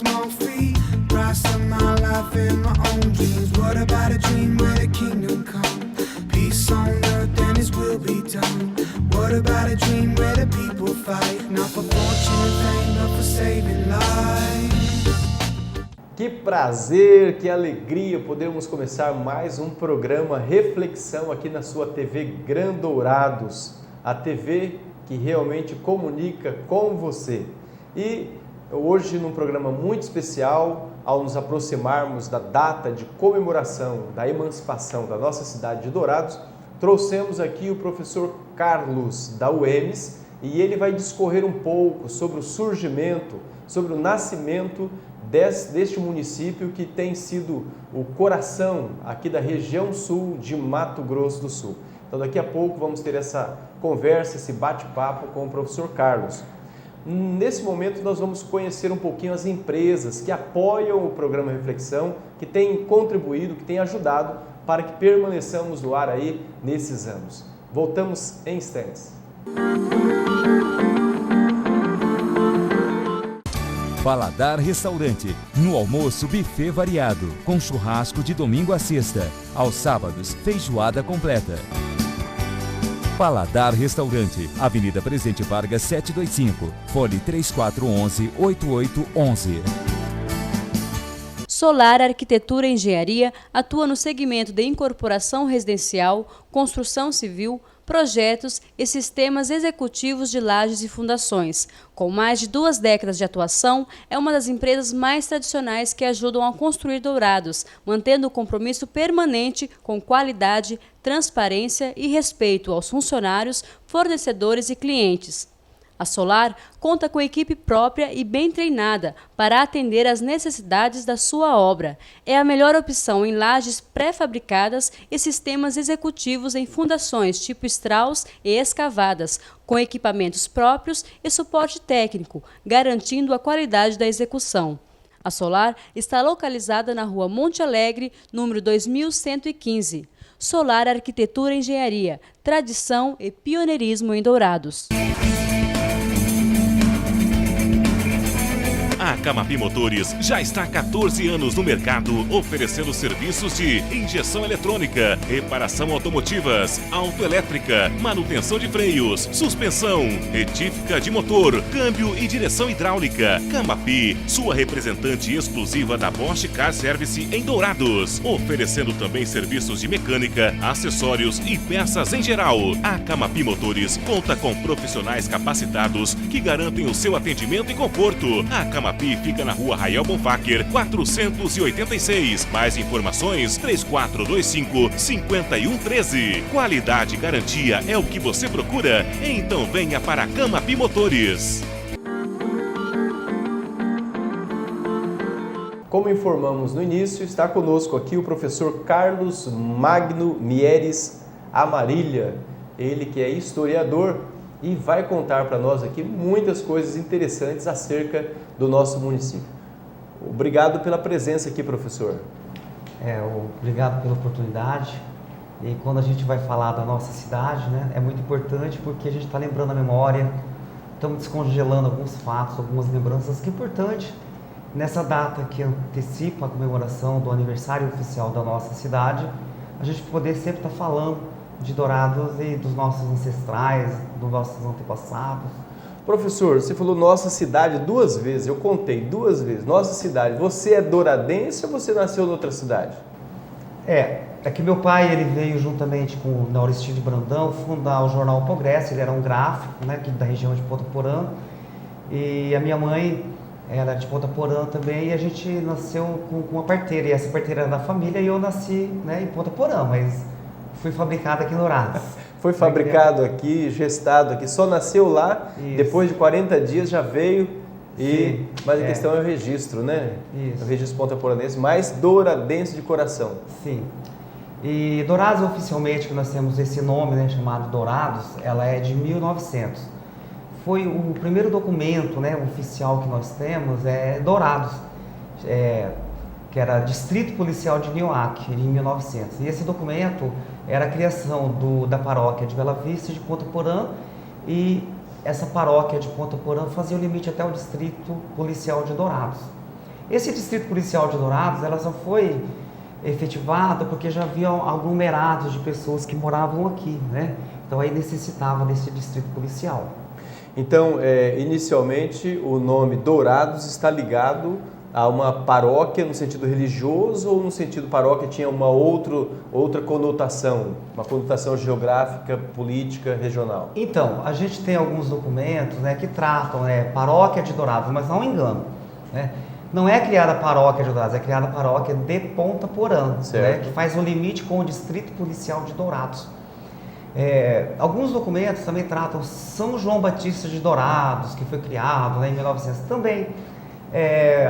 small fee. Price of my life and my own dreams. What about a dream where the kingdom come? Peace on earth and His will be done. What about a dream where the people fight? Not for fortune and fame, but for saving lives. Que prazer, que alegria podermos começar mais um programa Reflexão aqui na sua TV Grandourados, a TV que realmente comunica com você. E hoje, num programa muito especial, ao nos aproximarmos da data de comemoração da emancipação da nossa cidade de Dourados, trouxemos aqui o professor Carlos da UEMS e ele vai discorrer um pouco sobre o surgimento, sobre o nascimento deste município que tem sido o coração aqui da região sul de Mato Grosso do Sul. Então daqui a pouco vamos ter essa conversa, esse bate-papo com o professor Carlos. Nesse momento nós vamos conhecer um pouquinho as empresas que apoiam o programa Reflexão, que têm contribuído, que têm ajudado para que permaneçamos no ar aí nesses anos. Voltamos em instantes. Paladar Restaurante, no almoço buffet variado, com churrasco de domingo a sexta, aos sábados feijoada completa. Paladar Restaurante, Avenida Presidente Vargas 725, fone 3411-8811. Solar Arquitetura e Engenharia atua no segmento de incorporação residencial, construção civil, projetos e sistemas executivos de lajes e fundações. Com mais de 2 décadas de atuação, é uma das empresas mais tradicionais que ajudam a construir Dourados, mantendo o compromisso permanente com qualidade, transparência e respeito aos funcionários, fornecedores e clientes. A Solar conta com equipe própria e bem treinada para atender às necessidades da sua obra. É a melhor opção em lajes pré-fabricadas e sistemas executivos em fundações tipo Strauss e escavadas, com equipamentos próprios e suporte técnico, garantindo a qualidade da execução. A Solar está localizada na Rua Monte Alegre, número 2115. Solar Arquitetura e Engenharia, tradição e pioneirismo em Dourados. A Camapi Motores já está há 14 anos no mercado, oferecendo serviços de injeção eletrônica, reparação automotivas, autoelétrica, manutenção de freios, suspensão, retífica de motor, câmbio e direção hidráulica. Camapi, sua representante exclusiva da Bosch Car Service em Dourados, oferecendo também serviços de mecânica, acessórios e peças em geral. A Camapi Motores conta com profissionais capacitados que garantem o seu atendimento e conforto. A Camapi fica na Rua Rael Bonfacker, 486. Mais informações, 3425-5113. Qualidade e garantia é o que você procura? Então venha para a Camapi Motores. Como informamos no início, está conosco aqui o professor Carlos Magno Mieres Amarilha. Ele que é historiador e vai contar para nós aqui muitas coisas interessantes acerca do nosso município. Obrigado pela presença aqui, professor. Obrigado pela oportunidade. E quando a gente vai falar da nossa cidade, né, é muito importante porque a gente está lembrando a memória, estamos descongelando alguns fatos, algumas lembranças que é importante nessa data que antecipa a comemoração do aniversário oficial da nossa cidade, a gente poder sempre estar falando de Dourados e dos nossos ancestrais, dos nossos antepassados. Professor, você falou nossa cidade 2 vezes, eu contei 2 vezes, nossa cidade. Você é douradense ou você nasceu em outra cidade? É que meu pai ele veio juntamente com o Nauristide Brandão fundar o jornal Progresso, ele era um gráfico, né, aqui da região de Ponta Porã, e a minha mãe era de Ponta Porã também, e a gente nasceu com uma parteira, e essa parteira era da família, e eu nasci, né, em Ponta Porã, mas fui fabricado aqui em Dourados. Foi fabricado aqui, gestado aqui, só nasceu lá, isso. Depois de 40 dias já veio, mas a questão é o registro, né? Isso. O registro ponta-poranense, mais douradense de coração. Sim. E Dourados, oficialmente, que nós temos esse nome, né, chamado Dourados, ela é de 1900. Foi o primeiro documento, né, oficial que nós temos, Dourados, que era Distrito Policial de Nioaque, em 1900. E esse documento era a criação da paróquia de Bela Vista de Ponta Porã, e essa paróquia de Ponta Porã fazia o limite até o Distrito Policial de Dourados. Esse distrito policial de Dourados, ela só foi efetivada porque já havia aglomerados de pessoas que moravam aqui, né? Então aí necessitava desse distrito policial. Então, inicialmente, o nome Dourados está ligado a uma paróquia no sentido religioso ou no sentido paróquia tinha uma outra conotação, uma conotação geográfica, política, regional? Então, a gente tem alguns documentos, né, que tratam paróquia de Dourados, mas não engano, né? Não é criada a paróquia de Dourados, é criada a paróquia de Ponta Porã, né, que faz o limite com o distrito policial de Dourados. Alguns documentos também tratam São João Batista de Dourados, que foi criado, né, em 1900 também.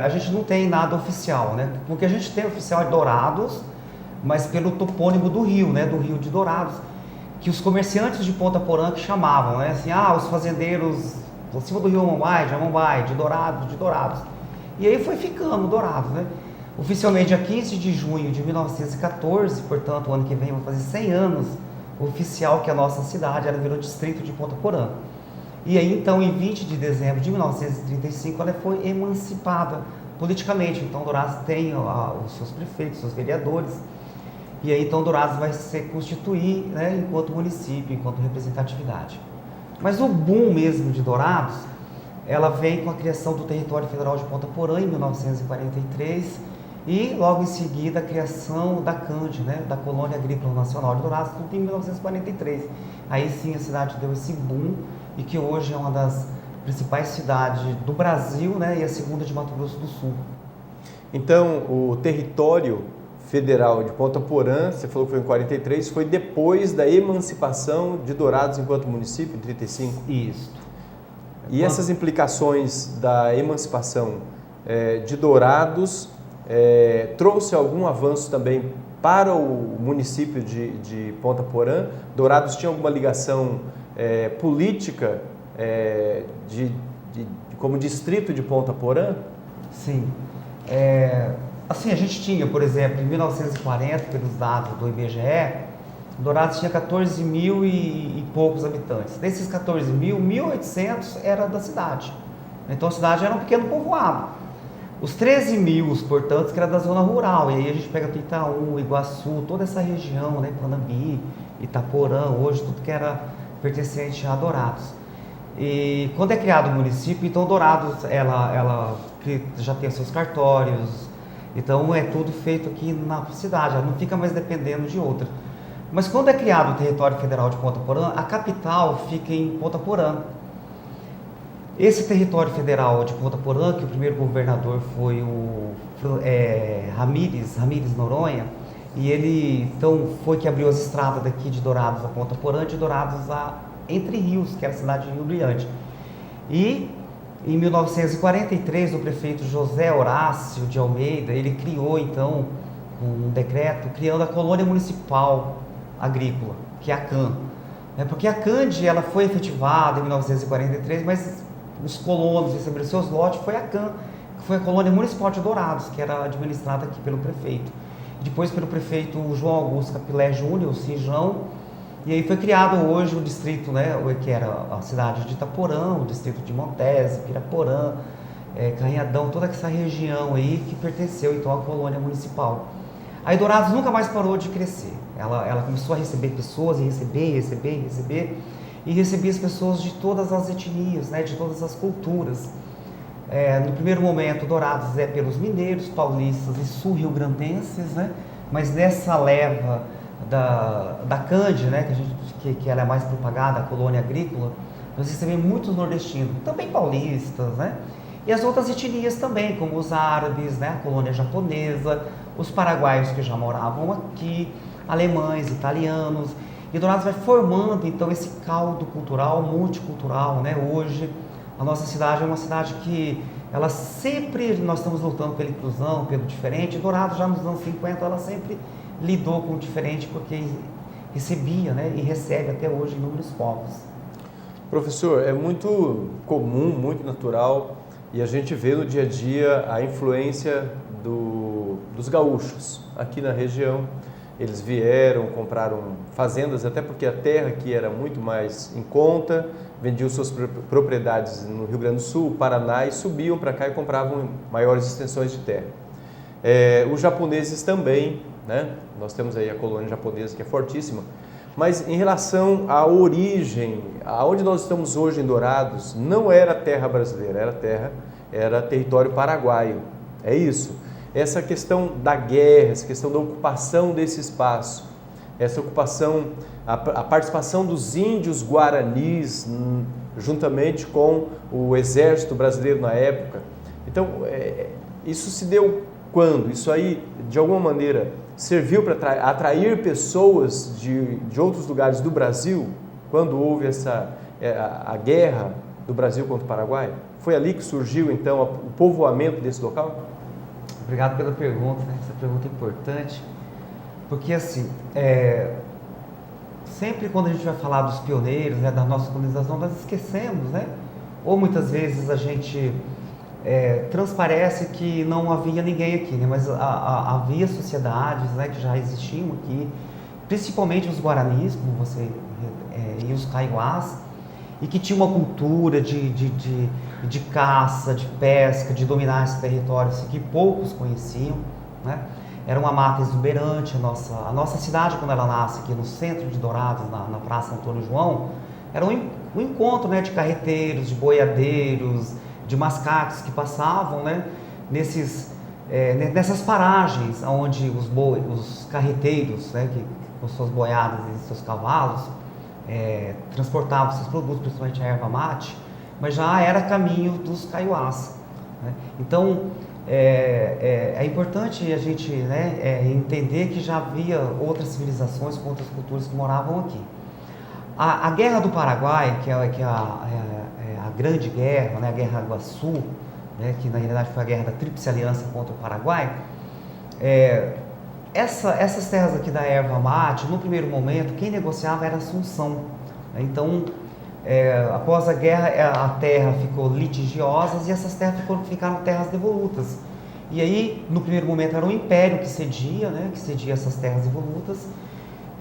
A gente não tem nada oficial, né? Porque a gente tem oficial de Dourados, mas pelo topônimo do rio, né? Do rio de Dourados, que os comerciantes de Ponta Porã que chamavam, né? Assim, os fazendeiros acima do rio Amambai, de Amambai, de Dourados. E aí foi ficando Dourados, né? Oficialmente, dia 15 de junho de 1914, portanto, o ano que vem vai fazer 100 anos, oficial que a nossa cidade ela virou distrito de Ponta Porã. E aí, então, em 20 de dezembro de 1935, ela foi emancipada politicamente. Então, Dourados tem os seus prefeitos, seus vereadores. E aí, então, Dourados vai se constituir, né, enquanto município, enquanto representatividade. Mas o boom mesmo de Dourados, ela vem com a criação do Território Federal de Ponta Porã, em 1943, e logo em seguida a criação da CAND, né, da Colônia Agrícola Nacional de Dourados, tudo em 1943. Aí sim a cidade deu esse boom, e que hoje é uma das principais cidades do Brasil, né, e a segunda de Mato Grosso do Sul. Então, o território federal de Ponta Porã, você falou que foi em 43, foi depois da emancipação de Dourados enquanto município, em 35? Isso. E essas implicações da emancipação de Dourados trouxe algum avanço também para o município de Ponta Porã? Dourados tinha alguma ligação política como distrito de Ponta Porã? Sim. Assim, a gente tinha, por exemplo, em 1940, pelos dados do IBGE, Dourados tinha 14 mil e poucos habitantes. Desses 14 mil, 1.800 era da cidade. Então a cidade era um pequeno povoado. Os 13 mil, portanto, que era da zona rural. E aí a gente pega Itaú, Iguaçu, toda essa região, né, Panambi, Itaporã, hoje tudo que era pertencente a Dourados. E quando é criado o município, então Dourados ela já tem seus cartórios, então é tudo feito aqui na cidade, ela não fica mais dependendo de outra. Mas quando é criado o Território Federal de Ponta Porã, a capital fica em Ponta Porã. Esse Território Federal de Ponta Porã, que o primeiro governador foi o Ramírez Noronha, e ele então foi que abriu as estradas daqui de Dourados a Ponta Porã, de Dourados a Entre Rios, que era a cidade de Rio Brilhante. E em 1943, o prefeito José Horácio de Almeida, ele criou então um decreto criando a Colônia Municipal Agrícola, que é a CAN. Porque a CAND ela foi efetivada em 1943, mas os colonos receberam seus lotes, foi a CAN, que foi a Colônia Municipal de Dourados, que era administrada aqui pelo prefeito. Depois pelo prefeito João Augusto Capilé Júnior, o Cinjão, e aí foi criado hoje o distrito, né, que era a cidade de Itaporã, o distrito de Montese, Piraporã, Canhadão, toda essa região aí que pertenceu então à colônia municipal. Aí Dourados nunca mais parou de crescer. Ela começou a receber pessoas, e recebia as pessoas de todas as etnias, né, de todas as culturas. No primeiro momento, Dourados é pelos mineiros, paulistas e sul-rio-grandenses, né, mas nessa leva da CAND, né, que ela é mais propagada, a colônia agrícola, nós recebemos muitos nordestinos, também paulistas, né, e as outras etnias também, como os árabes, né, a colônia japonesa, os paraguaios que já moravam aqui, alemães, italianos, e Dourados vai formando então esse caldo cultural, multicultural, né? Hoje a nossa cidade é uma cidade que ela sempre, nós estamos lutando pela inclusão, pelo diferente. Dourados já nos anos 50 ela sempre lidou com o diferente porque recebia, né? E recebe até hoje inúmeros povos. Professor, é muito comum, muito natural, e a gente vê no dia a dia a influência dos gaúchos aqui na região. Eles vieram, compraram fazendas, até porque a terra aqui era muito mais em conta, vendiam suas propriedades no Rio Grande do Sul, Paraná, e subiam para cá e compravam maiores extensões de terra. Os japoneses também, né? Nós temos aí a colônia japonesa que é fortíssima, mas em relação à origem, aonde nós estamos hoje em Dourados, não era terra brasileira, era território paraguaio, é isso. Essa questão da guerra, essa questão da ocupação desse espaço, essa ocupação, a participação dos índios guaranis, juntamente com o exército brasileiro na época. Então, isso se deu quando? Isso aí, de alguma maneira, serviu para atrair pessoas de outros lugares do Brasil, quando houve a guerra do Brasil contra o Paraguai? Foi ali que surgiu, então, o povoamento desse local? Obrigado pela pergunta, né? Essa pergunta é importante, porque assim, sempre quando a gente vai falar dos pioneiros, né, da nossa colonização, nós esquecemos, né? Ou muitas vezes a gente transparece que não havia ninguém aqui, né? Mas havia sociedades, né, que já existiam aqui, principalmente os guaranis, como você e os kaiowás, e que tinha uma cultura de caça, de pesca, de dominar esses territórios que poucos conheciam, né? Era uma mata exuberante. A nossa cidade, quando ela nasce aqui no centro de Dourados, na Praça Antônio João, era um encontro, né, de carreteiros, de boiadeiros, de mascates que passavam, né, nessas paragens onde os carreteiros, né, com suas boiadas e seus cavalos, transportavam seus produtos, principalmente a erva mate, mas já era caminho dos kaiowás, né? Então, é importante a gente, né, entender que já havia outras civilizações com outras culturas que moravam aqui. A Guerra do Paraguai, que é a Grande Guerra, né, a Guerra Iguaçu, né, que na realidade foi a Guerra da Tríplice Aliança contra o Paraguai, essas terras aqui da erva mate, no primeiro momento, quem negociava era a Assunção. Então, após a guerra, a terra ficou litigiosa e essas terras ficaram terras devolutas. E aí, no primeiro momento, era o Império que cedia, né, essas terras devolutas,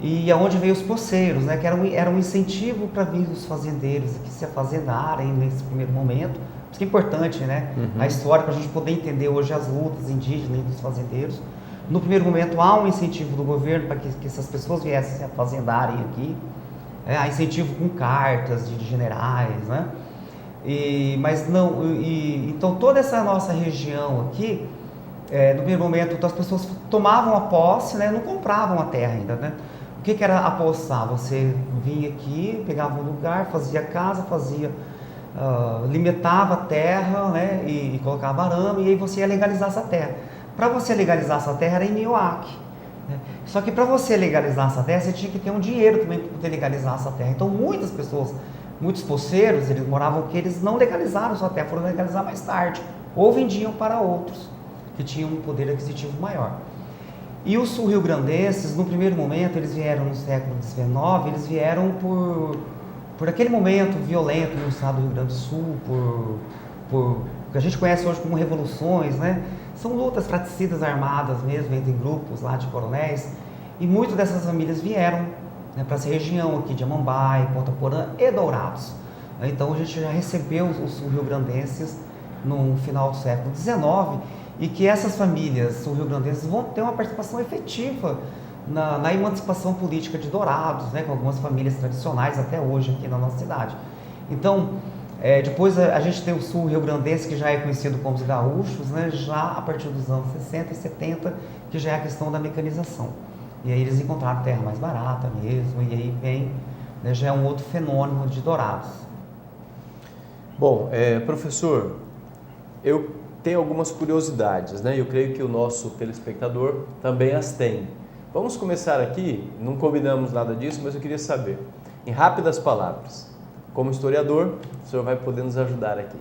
e aonde veio os poceiros, né, que era um incentivo para vir os fazendeiros que se afazendarem nesse primeiro momento. Isso que é importante, né, a história, para a gente poder entender hoje as lutas indígenas dos fazendeiros. No primeiro momento, há um incentivo do governo para que essas pessoas viessem se afazendarem aqui. Há incentivo com cartas de generais, né? Então toda essa nossa região aqui, no primeiro momento, então, as pessoas tomavam a posse, né? Não compravam a terra ainda, né? O que era apossar? Você vinha aqui, pegava um lugar, fazia casa, limitava a terra, né? E colocava arame, e aí você ia legalizar essa terra. Para você legalizar essa terra era em Nioaque. Só que para você legalizar essa terra, você tinha que ter um dinheiro também para poder legalizar essa terra. Então muitas pessoas, muitos poceiros, eles moravam aqui, eles não legalizaram sua terra, foram legalizar mais tarde. Ou vendiam para outros, que tinham um poder aquisitivo maior. E os sul-rio-grandenses, no primeiro momento, eles vieram no século XIX, eles vieram por aquele momento violento no estado do Rio Grande do Sul, por o que a gente conhece hoje como revoluções, né? São lutas fratricidas armadas mesmo, entre grupos lá de coronéis, e muitas dessas famílias vieram, né, para essa região aqui de Amambai, Ponta Porã e Dourados. Então a gente já recebeu os sul-rio-grandenses no final do século XIX, e que essas famílias sul-rio-grandenses vão ter uma participação efetiva na emancipação política de Dourados, né, com algumas famílias tradicionais até hoje aqui na nossa cidade. Então, depois a gente tem o sul-rio-grandense, que já é conhecido como os gaúchos, né, já a partir dos anos 60 e 70, que já é a questão da mecanização. E aí eles encontraram terra mais barata mesmo, e aí vem, né, já é um outro fenômeno de Dourados. Bom, professor, eu tenho algumas curiosidades, né? Eu creio que o nosso telespectador também as tem. Vamos começar aqui, não combinamos nada disso, mas eu queria saber, em rápidas palavras, como historiador, o senhor vai poder nos ajudar aqui.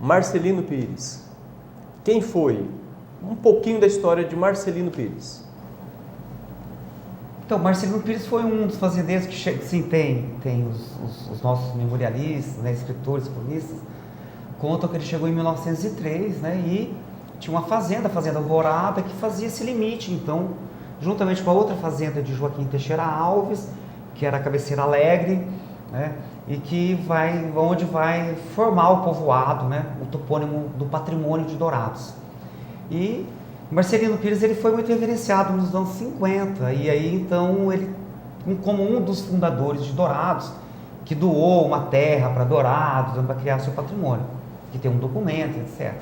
Marcelino Pires. Quem foi? Um pouquinho da história de Marcelino Pires. Então, Marcelino Pires foi um dos fazendeiros que, sim, tem os nossos memorialistas, né, escritores, cronistas, contam que ele chegou em 1903, né, e tinha uma fazenda, a Fazenda Alvorada, que fazia esse limite, então, juntamente com a outra fazenda de Joaquim Teixeira Alves, que era a Cabeceira Alegre, né? E que onde vai formar o povoado, né? O topônimo do patrimônio de Dourados. E Marcelino Pires ele foi muito reverenciado nos anos 50, e aí então ele, como um dos fundadores de Dourados, que doou uma terra para Dourados, para criar seu patrimônio, que tem um documento, etc.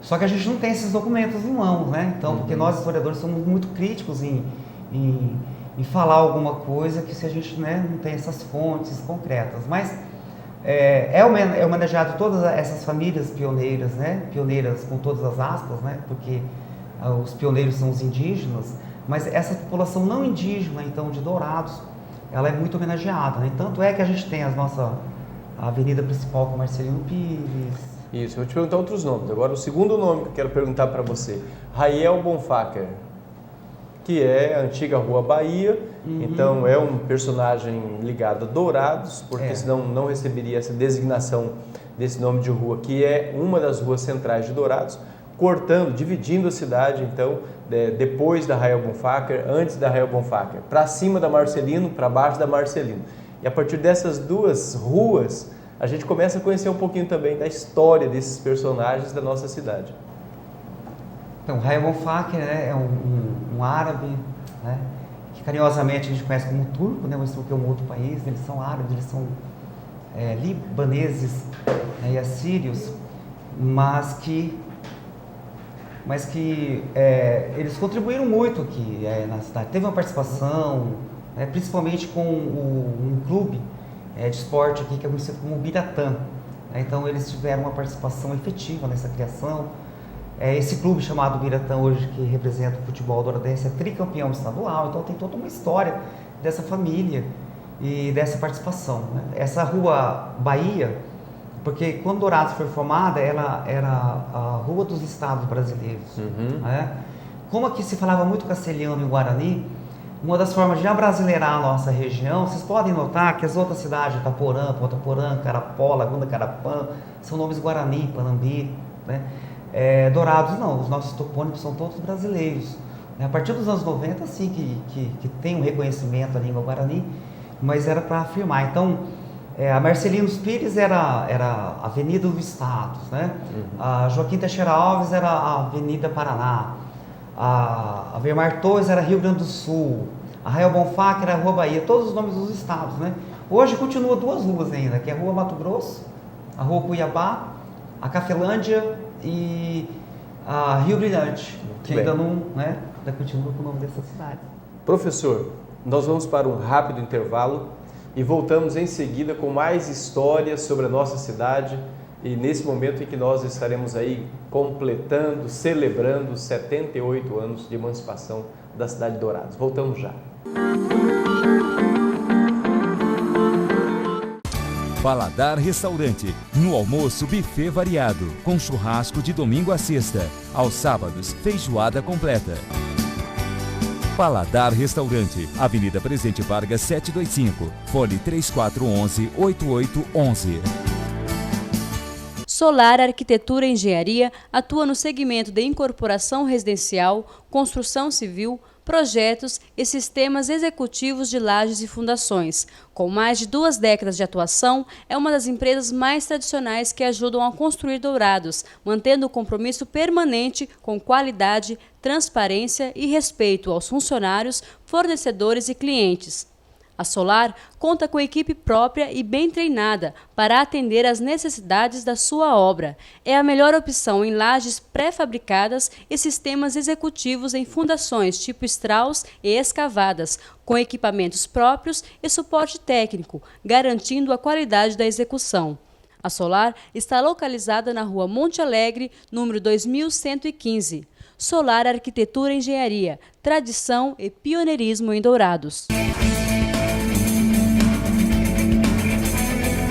Só que a gente não tem esses documentos em mãos, né? Então, porque nós historiadores somos muito críticos em falar alguma coisa que se a gente, né, não tem essas fontes concretas. Mas é homenageado todas essas famílias pioneiras, né? Pioneiras com todas as aspas, né? Porque os pioneiros são os indígenas, mas essa população não indígena, então, de Dourados, ela é muito homenageada, né? Tanto é que a gente tem a avenida principal com Marcelino Pires. Isso, eu vou te perguntar outros nomes. Agora, o segundo nome que eu quero perguntar para você, Raiel Bonfacker, que é a antiga Rua Bahia, então é um personagem ligado a Dourados, porque senão não receberia essa designação desse nome de rua, que é uma das ruas centrais de Dourados, dividindo a cidade, então, depois da Raiel Bonfacker, antes da Raiel Bonfacker, para cima da Marcelino, para baixo da Marcelino. E a partir dessas duas ruas, a gente começa a conhecer um pouquinho também da história desses personagens da nossa cidade. Então, Raiel Bonfacker, né, é um árabe, né, que carinhosamente a gente conhece como turco, né, mas porque é um outro país, eles são árabes, eles são libaneses, né, e assírios, mas que eles contribuíram muito aqui na cidade. Teve uma participação, né, principalmente com um clube de esporte aqui que é conhecido como Biratã. Então eles tiveram uma participação efetiva nessa criação. Esse clube chamado Biratã hoje, que representa o futebol douradense, é tricampeão estadual, então tem toda uma história dessa família e dessa participação, né? Essa Rua Bahia, porque quando Dourados foi formada, ela era a Rua dos Estados Brasileiros. Né? Como aqui se falava muito castelhano e guarani, uma das formas de abrasileirar a nossa região, vocês podem notar que as outras cidades, Itaporã, Ponta Porã, Carapó, Laguna Carapã, são nomes guarani, Panambi, né? Dourados não, os nossos topônimos são todos brasileiros. A partir dos anos 90, sim, que tem um reconhecimento da língua guarani, mas era para afirmar. Então, a Marcelino Pires era a Avenida dos Estados, né? A Joaquim Teixeira Alves era a Avenida Paraná, a Weimar Torres era Rio Grande do Sul, a Raiel Bonfacker era a Rua Bahia, todos os nomes dos estados, né? Hoje continua duas ruas ainda, que é a Rua Mato Grosso, a Rua Cuiabá, a Cafelândia e a Rio Brilhante, que ainda não, né, ainda continua com o nome dessa cidade. Professor, nós vamos para um rápido intervalo e voltamos em seguida com mais histórias sobre a nossa cidade e nesse momento em que nós estaremos aí completando, celebrando 78 anos de emancipação da cidade de Dourados. Voltamos já. Paladar Restaurante, no almoço buffet variado, com churrasco de domingo a sexta, aos sábados feijoada completa. Paladar Restaurante, Avenida Presidente Vargas 725, fone 3411-8811. Solar Arquitetura e Engenharia atua no segmento de incorporação residencial, construção civil, projetos e sistemas executivos de lajes e fundações. Com mais de 2 décadas de atuação, é uma das empresas mais tradicionais que ajudam a construir Dourados, mantendo o compromisso permanente com qualidade, transparência e respeito aos funcionários, fornecedores e clientes. A Solar conta com equipe própria e bem treinada para atender às necessidades da sua obra. É a melhor opção em lajes pré-fabricadas e sistemas executivos em fundações tipo Strauss e escavadas, com equipamentos próprios e suporte técnico, garantindo a qualidade da execução. A Solar está localizada na Rua Monte Alegre, número 2115. Solar Arquitetura e Engenharia, tradição e pioneirismo em Dourados.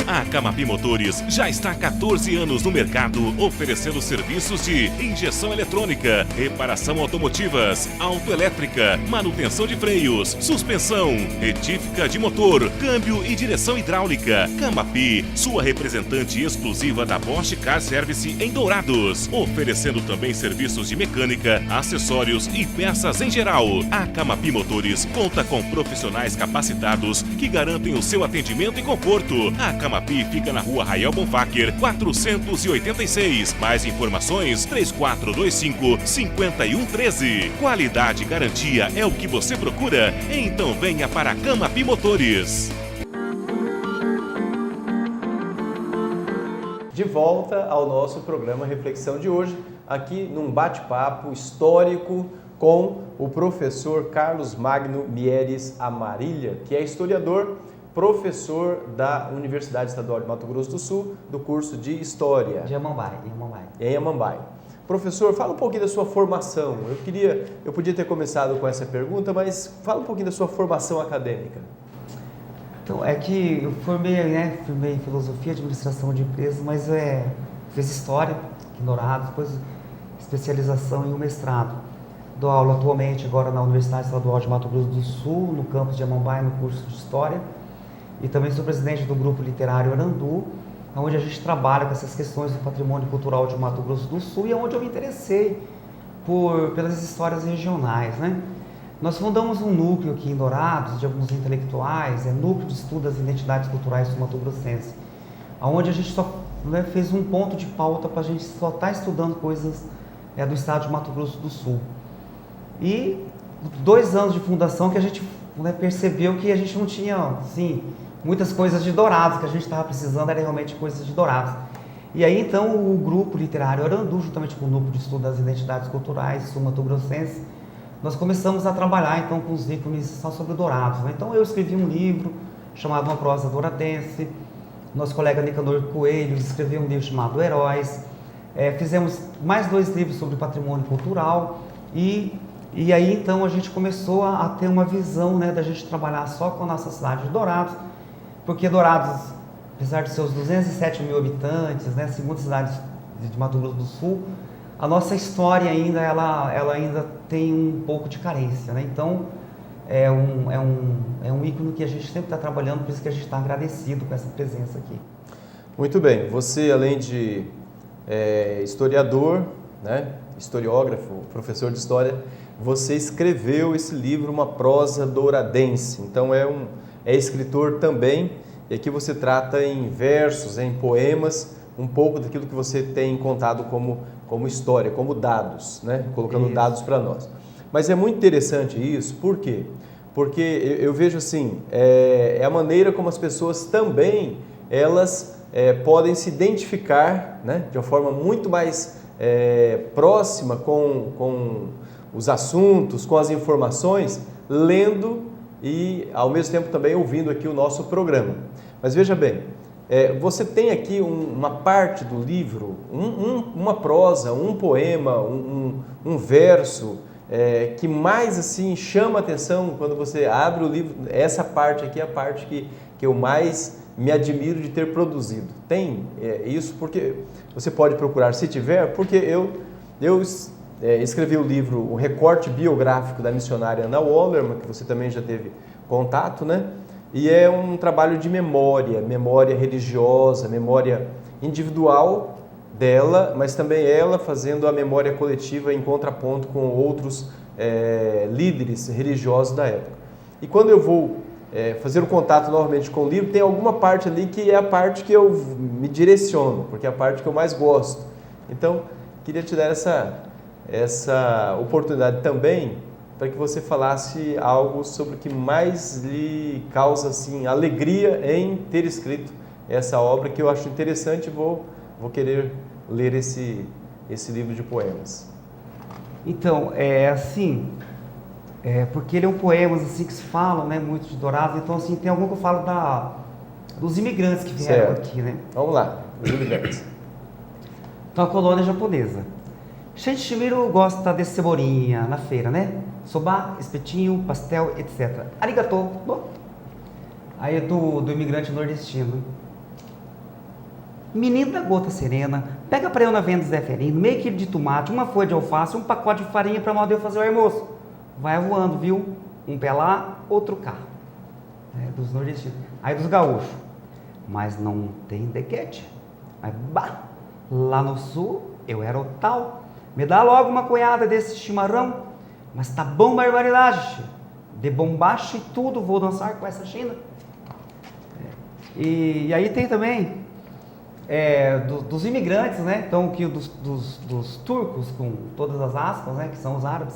A Camapi Motores já está há 14 anos no mercado, oferecendo serviços de injeção eletrônica, reparação automotivas, autoelétrica, manutenção de freios, suspensão, retífica de motor, câmbio e direção hidráulica. Camapi, sua representante exclusiva da Bosch Car Service em Dourados, oferecendo também serviços de mecânica, acessórios e peças em geral. A Camapi Motores conta com profissionais capacitados que garantem o seu atendimento e conforto. A Camapi fica na rua Rael Bonfacker, 486. Mais informações, 3425-5113. Qualidade e garantia é o que você procura? Então venha para a Camapi Motores. De volta ao nosso programa Reflexão de hoje, aqui num bate-papo histórico com o professor Carlos Magno Mieres Amarilha, que é historiador, professor da Universidade Estadual de Mato Grosso do Sul, do curso de História. De Amambai. Em Amambai. Professor, fala um pouquinho da sua formação. Eu podia ter começado com essa pergunta, mas fala um pouquinho da sua formação acadêmica. Então, é que eu formei em filosofia, administração de empresas, mas fiz história aqui em Dourados, depois especialização em um mestrado. Dou aula atualmente agora na Universidade Estadual de Mato Grosso do Sul, no campus de Amambai, no curso de História. E também sou presidente do Grupo Literário Arandu, onde a gente trabalha com essas questões do patrimônio cultural de Mato Grosso do Sul e onde eu me interessei pelas histórias regionais, né? Nós fundamos um núcleo aqui em Dourados, de alguns intelectuais, Núcleo de Estudo das Identidades Culturais Sul-Mato-Grossense, onde a gente só fez um ponto de pauta para a gente só estar estudando coisas do estado de Mato Grosso do Sul. E 2 anos de fundação que a gente percebeu que a gente não tinha, assim, muitas coisas de Dourados, que a gente estava precisando era realmente coisas de Dourados. E aí então o Grupo Literário Arandu, juntamente com o Núcleo de Estudo das Identidades Culturais Sul-Mato-Grossense, nós começamos a trabalhar então com os ícones só sobre Dourados, né? Então eu escrevi um livro chamado Uma Prosa Douradense, nosso colega Nicanor Coelho escreveu um livro chamado Heróis, fizemos mais 2 livros sobre patrimônio cultural e aí então a gente começou a ter uma visão, né, da gente trabalhar só com a nossa cidade de Dourados, porque Dourados, apesar de seus 207 mil habitantes, né, segunda cidade de Mato Grosso do Sul, a nossa história ainda, ela ainda tem um pouco de carência, né? Então é um ícone que a gente sempre está trabalhando, por isso que a gente está agradecido com essa presença aqui. Muito bem, você além de historiador, né, historiógrafo, professor de história, você escreveu esse livro, Uma Prosa Douradense. Então é escritor também, e aqui você trata em versos, em poemas, um pouco daquilo que você tem contado como história, como dados, né? Colocando Isso. dados para nós. Mas é muito interessante isso, por quê? Porque eu vejo assim, é a maneira como as pessoas também, elas podem se identificar, né? De uma forma muito mais próxima com os assuntos, com as informações, lendo e ao mesmo tempo também ouvindo aqui o nosso programa. Mas veja bem, você tem aqui uma parte do livro, uma prosa, um poema, um verso que mais assim chama a atenção quando você abre o livro. Essa parte aqui é a parte que eu mais me admiro de ter produzido. Tem isso porque você pode procurar se tiver, porque eu escrevi o livro, o recorte biográfico da missionária Ana Wallerman, que você também já teve contato, né? E é um trabalho de memória religiosa, memória individual dela, mas também ela fazendo a memória coletiva em contraponto com outros líderes religiosos da época. E quando eu vou fazer o contato novamente com o livro, tem alguma parte ali que é a parte que eu me direciono, porque é a parte que eu mais gosto. Então, queria te dar essa oportunidade também para que você falasse algo sobre o que mais lhe causa assim, alegria em ter escrito essa obra, que eu acho interessante e vou querer ler esse livro de poemas. Então, porque ele é um poema assim, que se fala, né, muito de Dourados, então assim, tem algum que eu falo dos imigrantes que vieram aqui, né? Vamos lá, os imigrantes. Então, a colônia japonesa. Shinshimiru gosta de cebolinha na feira, né? Soba, espetinho, pastel, etc. Arigato. Aí é do imigrante nordestino. menino da gota serena, pega pra eu na venda zeferino, meio quilo de tomate, uma folha de alface, um pacote de farinha pra mal eu fazer o almoço. Vai voando, viu? Um pé lá, outro cá. Dos nordestinos. Aí dos gaúchos. Mas não tem dequete. Mas bah, lá no sul eu era o tal. Me dá logo uma cunhada desse chimarrão. Mas tá bom, barbaridade. De bombacha e tudo, vou dançar com essa China. E aí tem também dos imigrantes, né? Então, que dos turcos, com todas as aspas, né? Que são os árabes.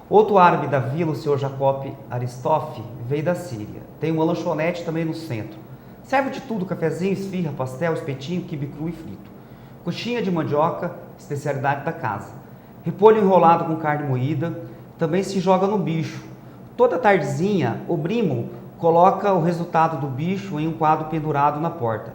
Outro árabe da vila, o senhor Jacob Aristoff, veio da Síria. Tem uma lanchonete também no centro. Serve de tudo, cafezinho, esfirra, pastel, espetinho, quibe cru e frito. Coxinha de mandioca, especialidade da casa. Repolho enrolado com carne moída, também se joga no bicho. Toda tardezinha, o primo coloca o resultado do bicho em um quadro pendurado na porta,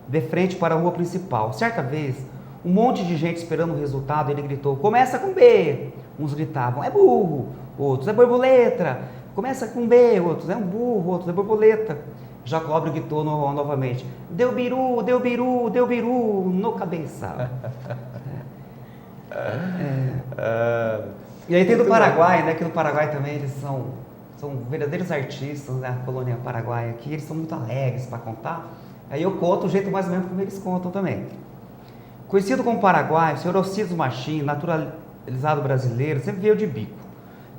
de frente para a rua principal. Certa vez, um monte de gente esperando o resultado, ele gritou, começa com B. Uns gritavam, é burro, outros é borboleta. Começa com B, outros é um burro, outros é borboleta. Jacob gritou novamente, deu biru, deu biru, deu biru, no cabeça. E aí tem do Paraguai, né, que no Paraguai também eles são verdadeiros artistas, né, a colônia paraguaia aqui, eles são muito alegres para contar. Aí eu conto o jeito mais ou menos como eles contam também. Conhecido como Paraguai, o senhor Alcides Machim, naturalizado brasileiro, sempre veio de bico.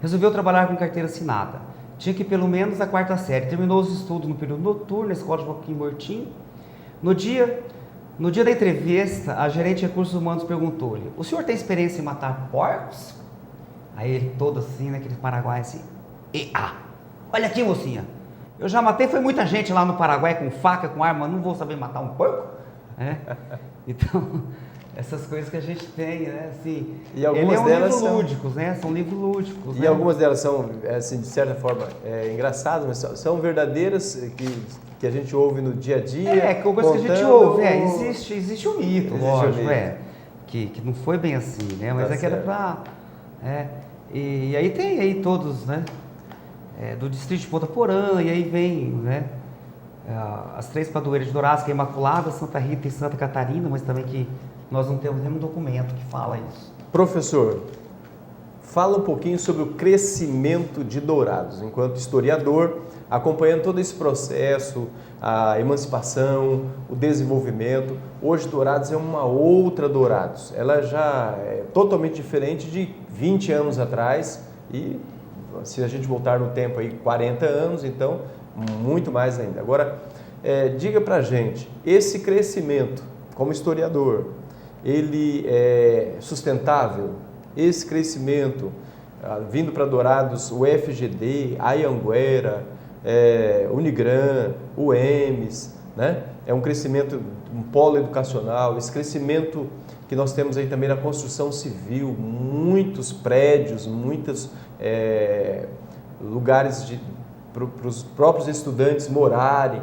Resolveu trabalhar com carteira assinada. Tinha que ir pelo menos a 4ª série. Terminou os estudos no período noturno, na escola de Joaquim Mortinho. No dia da entrevista, a gerente de recursos humanos perguntou-lhe, o senhor tem experiência em matar porcos? Aí ele todo assim, naquele Paraguai assim, olha aqui, mocinha, eu já matei, foi muita gente lá no Paraguai com faca, com arma, não vou saber matar um porco? Então, essas coisas que a gente tem, né, assim, e algumas delas livros lúdicos, né, são livros lúdicos. E né? algumas delas são, assim, de certa forma, engraçadas, mas são verdadeiras que a gente ouve no dia a dia. Coisas que a gente ouve, existe um mito, lógico, que não foi bem assim, né, mas Tá que era certo. pra... E aí tem aí todos, né, do distrito de Ponta Porã, e aí vem, né, as 3 padroeiras de Dourados, que é Imaculada, Santa Rita e Santa Catarina, mas também que nós não temos nenhum documento que fala isso. Professor, fala um pouquinho sobre o crescimento de Dourados, enquanto historiador, acompanhando todo esse processo, a emancipação, o desenvolvimento. Hoje Dourados é uma outra Dourados, ela já é totalmente diferente de 20 anos atrás e se a gente voltar no tempo aí 40 anos, então muito mais ainda. Agora, diga pra gente, esse crescimento como historiador, ele é sustentável? Esse crescimento, vindo para Dourados, o FGD, a Anhanguera, Unigran, o EMES, né? É um crescimento, um polo educacional, esse crescimento que nós temos aí também na construção civil, muitos prédios, muitos lugares para os próprios estudantes morarem,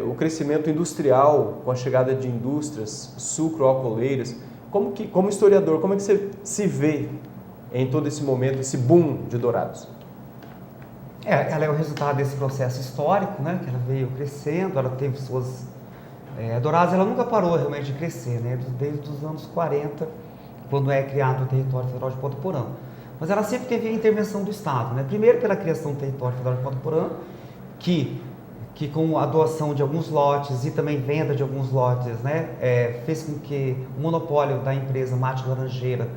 o crescimento industrial com a chegada de indústrias sucro-alcooleiras. Como historiador, como é que você se vê em todo esse momento, esse boom de Dourados? Ela é o resultado desse processo histórico, né? Que ela veio crescendo, ela teve suas... Dourados, ela nunca parou realmente de crescer, né? Desde os anos 40, quando é criado o território federal de Ponta Porã. Mas ela sempre teve a intervenção do Estado, né? Primeiro pela criação do território federal de Ponta Porã, que com a doação de alguns lotes e também venda de alguns lotes, né? Fez com que o monopólio da empresa Mate Laranjeira,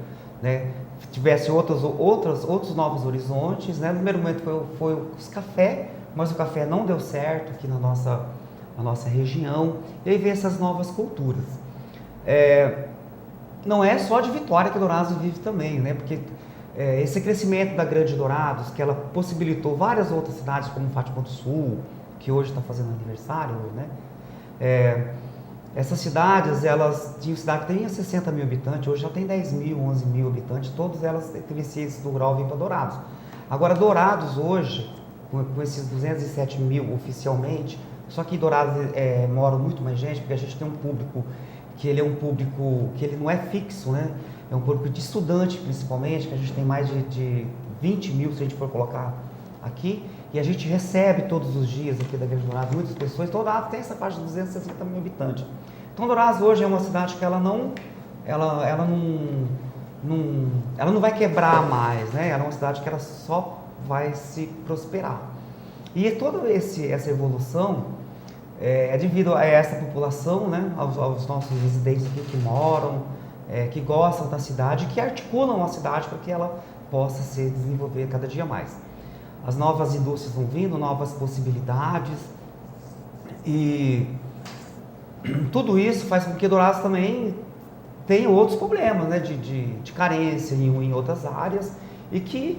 né? Tivesse outros novos horizontes, né? No primeiro momento foi os café, mas o café não deu certo aqui na nossa região, e aí vem essas novas culturas. Não é só de Vitória que Dourados vive também, né? Porque esse crescimento da Grande Dourados, que ela possibilitou várias outras cidades, como Fátima do Sul, que hoje está fazendo aniversário, né? Essas cidades, elas tinham cidade que tinha 60 mil habitantes, hoje já tem 10 mil, 11 mil habitantes, todas elas teve esse do rural vir para Dourados. Agora, Dourados hoje, com esses 207 mil oficialmente, só que em Dourados mora muito mais gente, porque a gente tem um público que ele é um público que ele não é fixo, né? É um público de estudante, principalmente, que a gente tem mais de 20 mil, se a gente for colocar aqui, e a gente recebe todos os dias aqui da Grande Dourados muitas pessoas. Dourados tem essa faixa de 260 mil habitantes. Então Dourados hoje é uma cidade que ela não vai quebrar mais, né? Ela é uma cidade que ela só vai se prosperar. E toda essa evolução é devido a essa população, né? Aos nossos residentes aqui que moram, que gostam da cidade, que articulam a cidade para que ela possa se desenvolver cada dia mais. As novas indústrias vão vindo, novas possibilidades, e tudo isso faz com que Dourados também tenha outros problemas, né, de carência em outras áreas, e que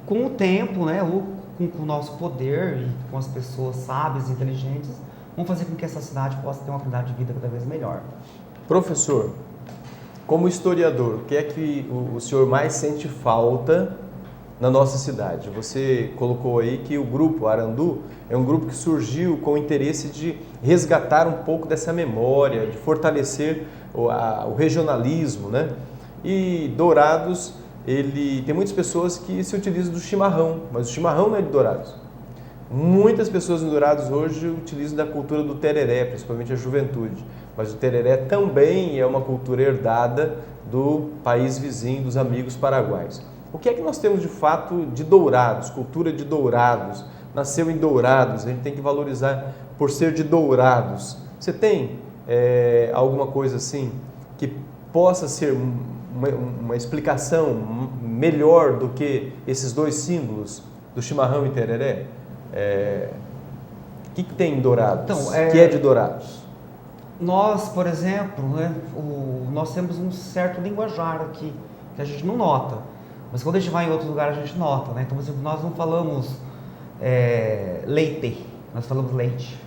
com o tempo, né, com o nosso poder e com as pessoas sábias e inteligentes, vão fazer com que essa cidade possa ter uma qualidade de vida cada vez melhor. Professor, como historiador, o que é que o senhor mais sente falta na nossa cidade? Você colocou aí que o grupo Arandu é um grupo que surgiu com o interesse de resgatar um pouco dessa memória, de fortalecer o regionalismo, né? E Dourados, tem muitas pessoas que se utilizam do chimarrão, mas o chimarrão não é de Dourados. Muitas pessoas em Dourados hoje utilizam da cultura do tereré, principalmente a juventude. Mas o tereré também é uma cultura herdada do país vizinho, dos amigos paraguaios. O que é que nós temos de fato de Dourados, cultura de Dourados? Nasceu em Dourados, a gente tem que valorizar por ser de Dourados. Você tem alguma coisa assim que possa ser uma explicação melhor do que esses dois símbolos do chimarrão e tereré? O que tem em Dourados? Então, que é de Dourados? Nós, por exemplo, né, nós temos um certo linguajar aqui, que a gente não nota. Mas quando a gente vai em outros lugares, a gente nota, né? Então, por exemplo, nós não falamos leite, nós falamos leite,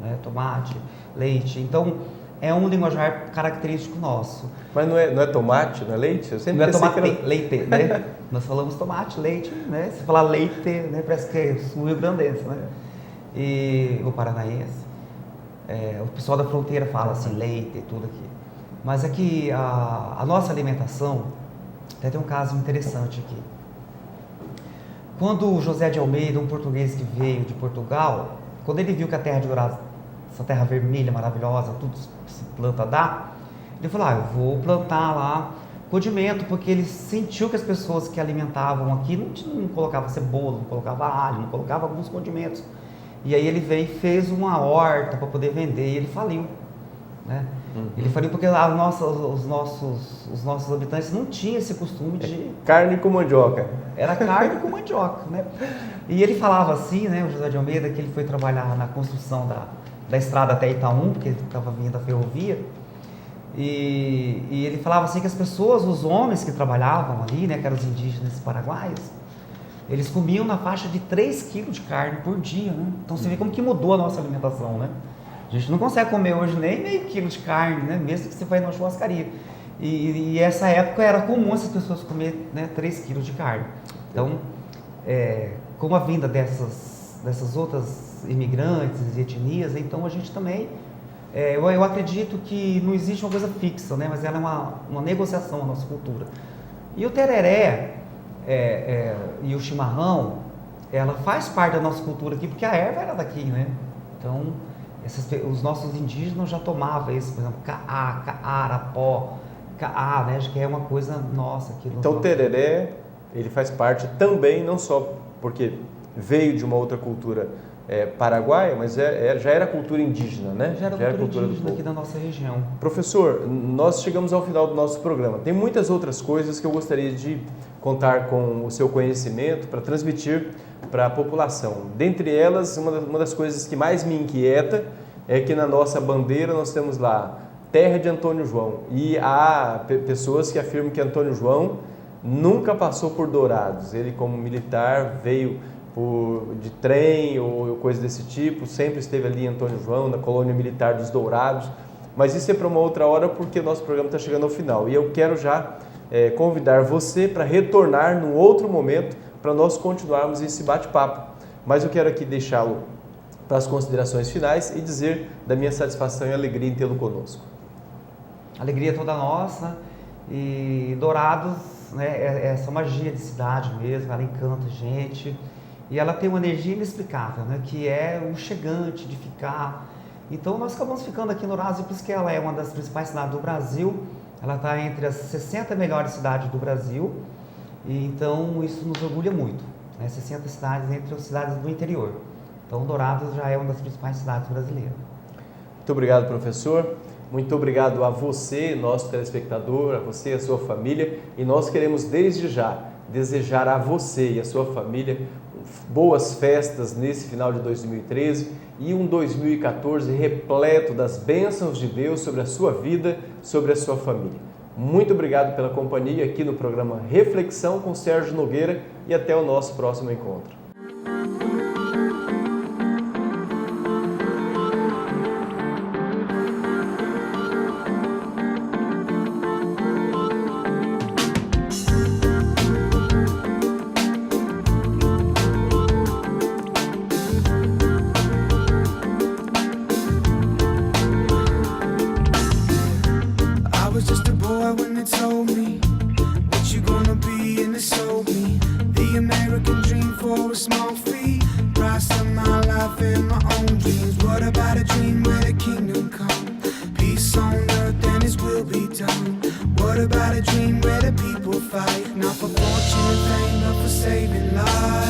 né? Tomate, leite. Então, é um linguajar característico nosso. Mas não é tomate, não é leite? Eu sempre não é pensei tomate, que era... leite, né? Nós falamos tomate, leite, né? Se falar leite, né? Parece que é sul-rio-grandense, né? E o paranaense. O pessoal da fronteira fala assim, leite e tudo aqui. Mas é que a nossa alimentação, até tem um caso interessante aqui. Quando o José de Almeida, um português que veio de Portugal, quando ele viu que a terra de Dourados, essa terra vermelha, maravilhosa, tudo se planta dá, ele falou, eu vou plantar lá condimento, porque ele sentiu que as pessoas que alimentavam aqui não colocavam cebola, não colocavam alho, não colocavam alguns condimentos. E aí ele veio e fez uma horta para poder vender, e ele faliu, né? Ele faliu porque os nossos habitantes não tinham esse costume de... Carne com mandioca. Era carne com mandioca, né? E ele falava assim, né, o José de Almeida, que ele foi trabalhar na construção da estrada até Itaú, porque ele estava vindo da ferrovia, e ele falava assim que as pessoas, os homens que trabalhavam ali, né, que eram os indígenas paraguaios, eles comiam na faixa de 3 quilos de carne por dia, né? Então você vê como que mudou a nossa alimentação, né? A gente não consegue comer hoje nem meio quilo de carne, né? Mesmo que você vai numa churrascaria. E essa época era comum essas pessoas comer, né, 3 quilos de carne. Então, com a vinda dessas outras imigrantes e etnias, então a gente também... eu acredito que não existe uma coisa fixa, né? Mas ela é uma negociação na nossa cultura. E o tereré... e o chimarrão, ela faz parte da nossa cultura aqui, porque a erva era daqui, né? Então, os nossos indígenas já tomavam isso, por exemplo, caá, arapó, caá, né? Acho que é uma coisa nossa aqui. Então, o tereré, ele faz parte também, não só porque veio de uma outra cultura paraguaia, mas já era cultura indígena, né? Já era cultura indígena aqui da nossa região. Professor, nós chegamos ao final do nosso programa. Tem muitas outras coisas que eu gostaria de contar com o seu conhecimento para transmitir para a população. Dentre elas, uma das coisas que mais me inquieta é que na nossa bandeira nós temos lá Terra de Antônio João, e há pessoas que afirmam que Antônio João nunca passou por Dourados. Ele, como militar, veio de trem ou coisa desse tipo, sempre esteve ali em Antônio João, na colônia militar dos Dourados, mas isso é para uma outra hora, porque o nosso programa está chegando ao final, e eu quero já convidar você para retornar num outro momento, para nós continuarmos esse bate-papo, mas eu quero aqui deixá-lo para as considerações finais e dizer da minha satisfação e alegria em tê-lo conosco. Alegria toda nossa, e Dourados, né, é essa magia de cidade mesmo, ela encanta a gente. E ela tem uma energia inexplicável, né? Que é o chegante de ficar. Então nós acabamos ficando aqui no Dourados, porque ela é uma das principais cidades do Brasil, ela está entre as 60 melhores cidades do Brasil, e então isso nos orgulha muito, né? 60 cidades entre as cidades do interior. Então Dourados já é uma das principais cidades brasileiras. Muito obrigado, professor. Muito obrigado a você, nosso telespectador, a você e a sua família. E nós queremos desde já desejar a você e a sua família boas festas nesse final de 2013 e um 2014 repleto das bênçãos de Deus sobre a sua vida, sobre a sua família. Muito obrigado pela companhia aqui no programa Reflexão com Sérgio Nogueira e até o nosso próximo encontro. I was just a boy when they told me what you gonna be, and they sold me the American dream for a small fee. Price of my life and my own dreams. What about a dream where the kingdom come? Peace on earth and His will be done. What about a dream where the people fight, not for fortune and fame, but for saving lives?